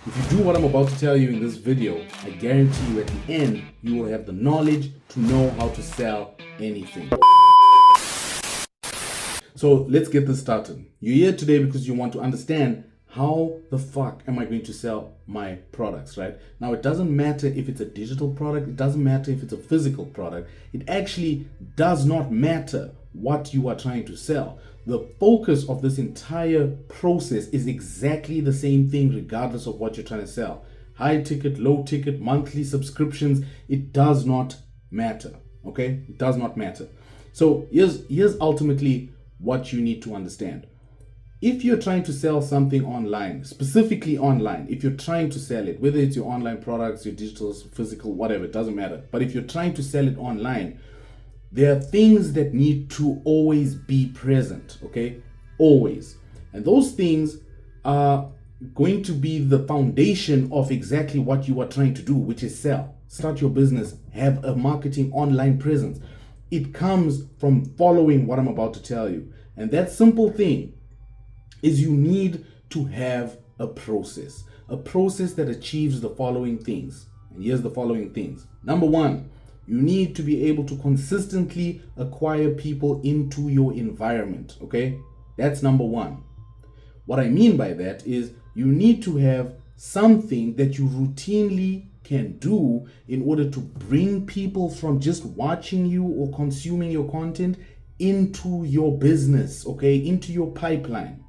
If you do what I'm about to tell you in this video, I guarantee you at the end, you will have the knowledge to know how to sell anything. So let's get this started. You're here today because you want to understand how the fuck am I going to sell my products, right? Now, it doesn't matter if it's a digital product. It doesn't matter if it's a physical product. It actually does not matter what you are trying to sell. The focus of this entire process is exactly the same thing regardless of what you're trying to sell. High ticket, low ticket, monthly subscriptions, it does not matter, okay? It does not matter. So here's ultimately what you need to understand. If you're trying to sell something online, specifically online, if you're trying to sell it, whether it's your online products, your digital, physical, whatever, it doesn't matter. But if you're trying to sell it online, there are things that need to always be present, okay? Always. And those things are going to be the foundation of exactly what you are trying to do, which is sell. Start your business, have a marketing online presence. It comes from following what I'm about to tell you. And that simple thing is you need to have a process that achieves the following things. And here's the following things. Number one, you need to be able to consistently acquire people into your environment, okay? That's number one. What I mean by that is you need to have something that you routinely can do in order to bring people from just watching you or consuming your content into your business, okay? Into your pipeline.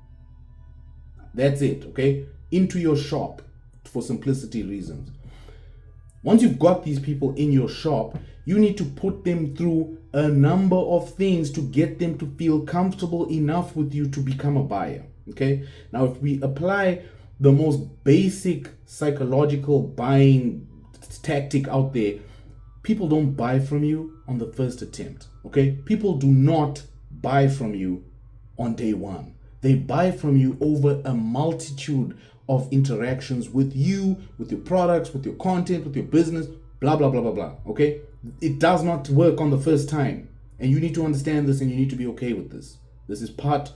That's it, okay? Into your shop, for simplicity reasons. Once you've got these people in your shop, you need to put them through a number of things to get them to feel comfortable enough with you to become a buyer, okay? Now, if we apply the most basic psychological buying tactic out there, people don't buy from you on the first attempt, okay? People do not buy from you on day one. They buy from you over a multitude of interactions with you, with your products, with your content, with your business, blah, blah, blah, blah, blah, okay? It does not work on the first time. And you need to understand this and you need to be okay with this. This is part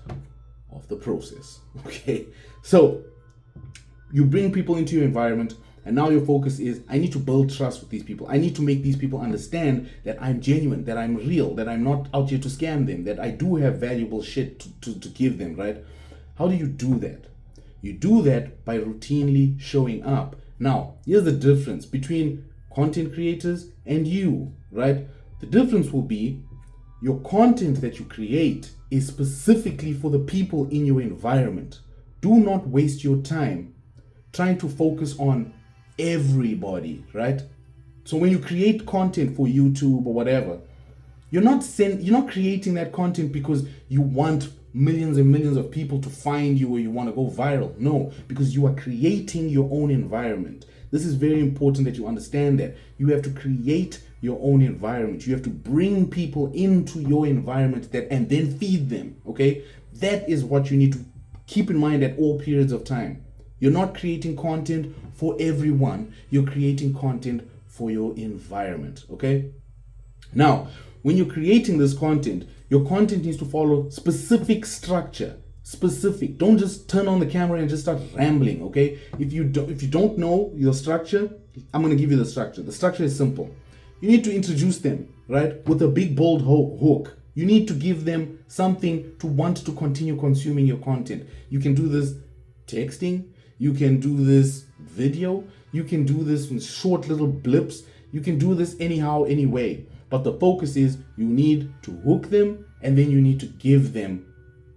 of the process, okay? So you bring people into your environment and now your focus is, I need to build trust with these people. I need to make these people understand that I'm genuine, that I'm real, that I'm not out here to scam them, that I do have valuable shit to give them, right? How do you do that? You do that by routinely showing up. Now, here's the difference between content creators and you, right? The difference will be your content that you create is specifically for the people in your environment. Do not waste your time trying to focus on everybody, right? So when you create content for YouTube or whatever, you're not creating that content because you want millions and millions of people to find you or you want to go viral. No, because you are creating your own environment. This is very important that you understand that. You have to create your own environment. You have to bring people into your environment and then feed them, okay? That is what you need to keep in mind at all periods of time. You're not creating content for everyone. You're creating content for your environment, okay? Now, when you're creating this content, your content needs to follow specific structure. Specific. Don't just turn on the camera and just start rambling, okay? If you don't know your structure, I'm going to give you the structure. The structure is simple. You need to introduce them, right, with a big bold hook. You need to give them something to want to continue consuming your content. You can do this texting. You can do this video. You can do this with short little blips. You can do this anyhow, anyway. But the focus is you need to hook them and then you need to give them,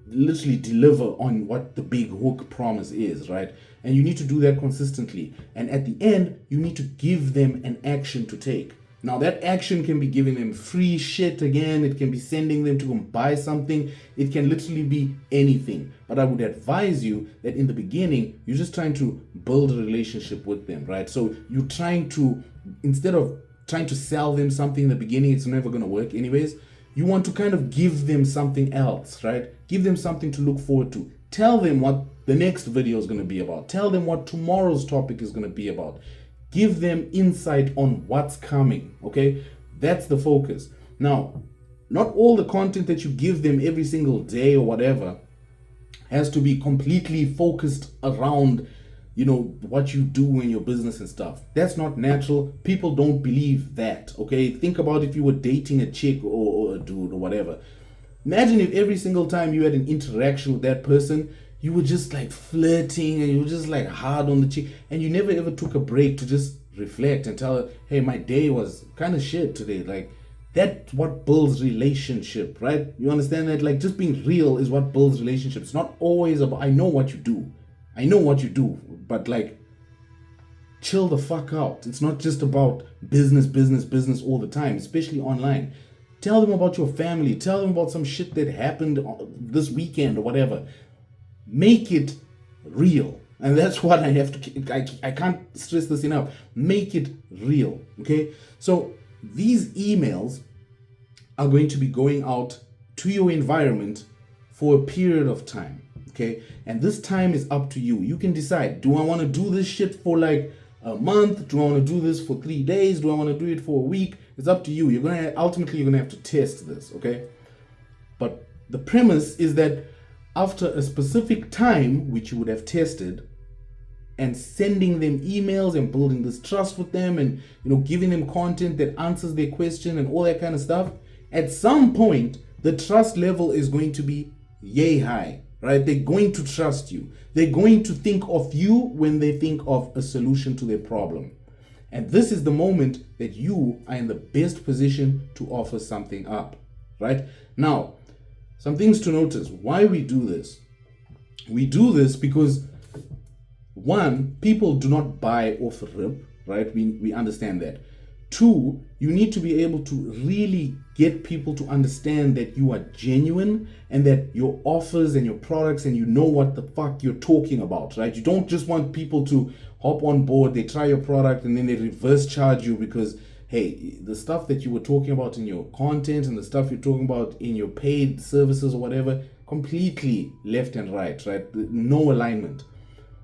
literally deliver on what the big hook promise is, right? And you need to do that consistently. And at the end, you need to give them an action to take. Now, that action can be giving them free shit again. It can be sending them to go buy something. It can literally be anything. But I would advise you that in the beginning, you're just trying to build a relationship with them, right? So you're trying to, instead of trying to sell them something in the beginning, it's never going to work anyways. You want to kind of give them something else, right? Give them something to look forward to. Tell them what the next video is going to be about. Tell them what tomorrow's topic is going to be about. Give them insight on what's coming, okay? That's the focus. Now, not all the content that you give them every single day or whatever has to be completely focused around what you do in your business and stuff. That's not natural. People don't believe that, okay? Think about if you were dating a chick or a dude or whatever. Imagine if every single time you had an interaction with that person, you were just like flirting and you were just like hard on the chick, and you never ever took a break to just reflect and tell her, hey, my day was kind of shit today. Like, that's what builds relationship, right? You understand that? Like, just being real is what builds relationship. It's not always about, I know what you do, but like, chill the fuck out. It's not just about business all the time, especially online. Tell them about your family. Tell them about some shit that happened this weekend or whatever. Make it real. And that's what I have to, I can't stress this enough. Make it real, okay? So these emails are going to be going out to your environment for a period of time, okay? And this time is up to you. You can decide, do I want to do this shit for like a month? Do I want to do this for 3 days? Do I want to do it for a week? It's up to you. Ultimately, you're going to have to test this, okay? But the premise is that after a specific time, which you would have tested, and sending them emails and building this trust with them and giving them content that answers their question and all that kind of stuff, at some point the trust level is going to be yay high, right? They're going to trust you. They're going to think of you when they think of a solution to their problem. And this is the moment that you are in the best position to offer something up, right? Now, some things to notice. Why we do this. We do this because, one, people do not buy off a rip, right? We understand that. Two, you need to be able to really get people to understand that you are genuine and that your offers and your products and you know what the fuck you're talking about, right? You don't just want people to hop on board, they try your product and then they reverse charge you because, hey, the stuff that you were talking about in your content and the stuff you're talking about in your paid services or whatever, completely left and right? No alignment.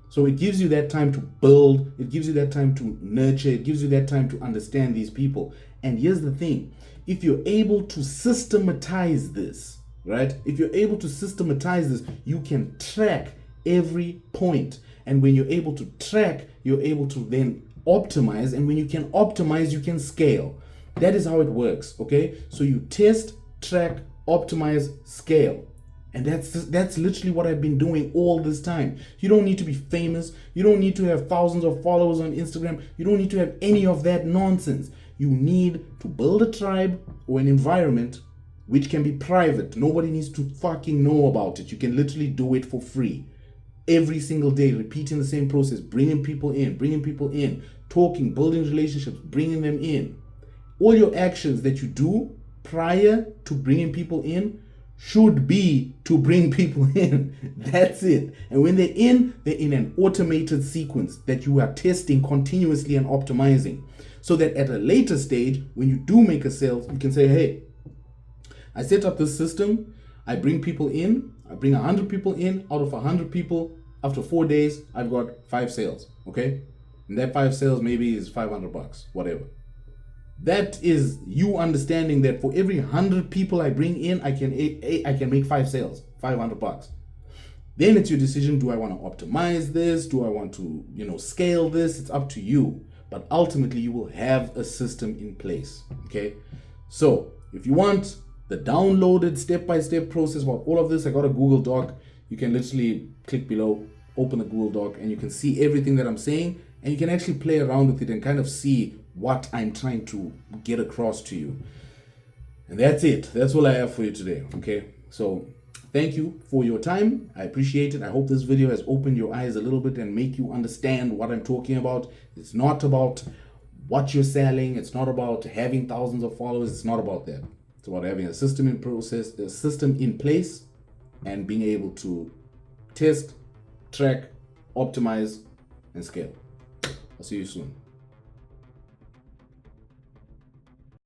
So it gives you that time to build, it gives you that time to nurture, it gives you that time to understand these people. And here's the thing, if you're able to systematize this, right? If you're able to systematize this, you can track every point. And when you're able to track, you're able to then optimize. And when you can optimize, you can scale. That is how it works, okay? So you test, track, optimize, scale. And that's literally what I've been doing all this time. You don't need to be famous. You don't need to have thousands of followers on Instagram. You don't need to have any of that nonsense. You need to build a tribe or an environment which can be private. Nobody needs to fucking know about it. You can literally do it for free. Every single day, repeating the same process, bringing people in, talking, building relationships, bringing them in. All your actions that you do prior to bringing people in should be to bring people in. That's it. And when they're in an automated sequence that you are testing continuously and optimizing, so that at a later stage, when you do make a sale, you can say, hey, I set up this system, I bring people in, I bring 100 people in. Out of 100 people, after 4 days, I've got 5 sales, okay? And that 5 sales maybe is $500, whatever. That is you understanding that for every 100 people I bring in, I can make 5 sales, $500. Then it's your decision. Do I want to optimize this? Do I want to, scale this? It's up to you. But ultimately, you will have a system in place, okay? So if you want the downloaded step-by-step process about all of this, I got a Google Doc. You can literally click below, open the Google Doc, and you can see everything that I'm saying, and you can actually play around with it and kind of see what I'm trying to get across to you. And that's it. That's all I have for you today, okay? So thank you for your time. I appreciate it. I hope this video has opened your eyes a little bit and make you understand what I'm talking about. It's not about what you're selling. It's not about having thousands of followers. It's not about that. It's about having a system in place and being able to test, track, optimize, and scale. I'll see you soon.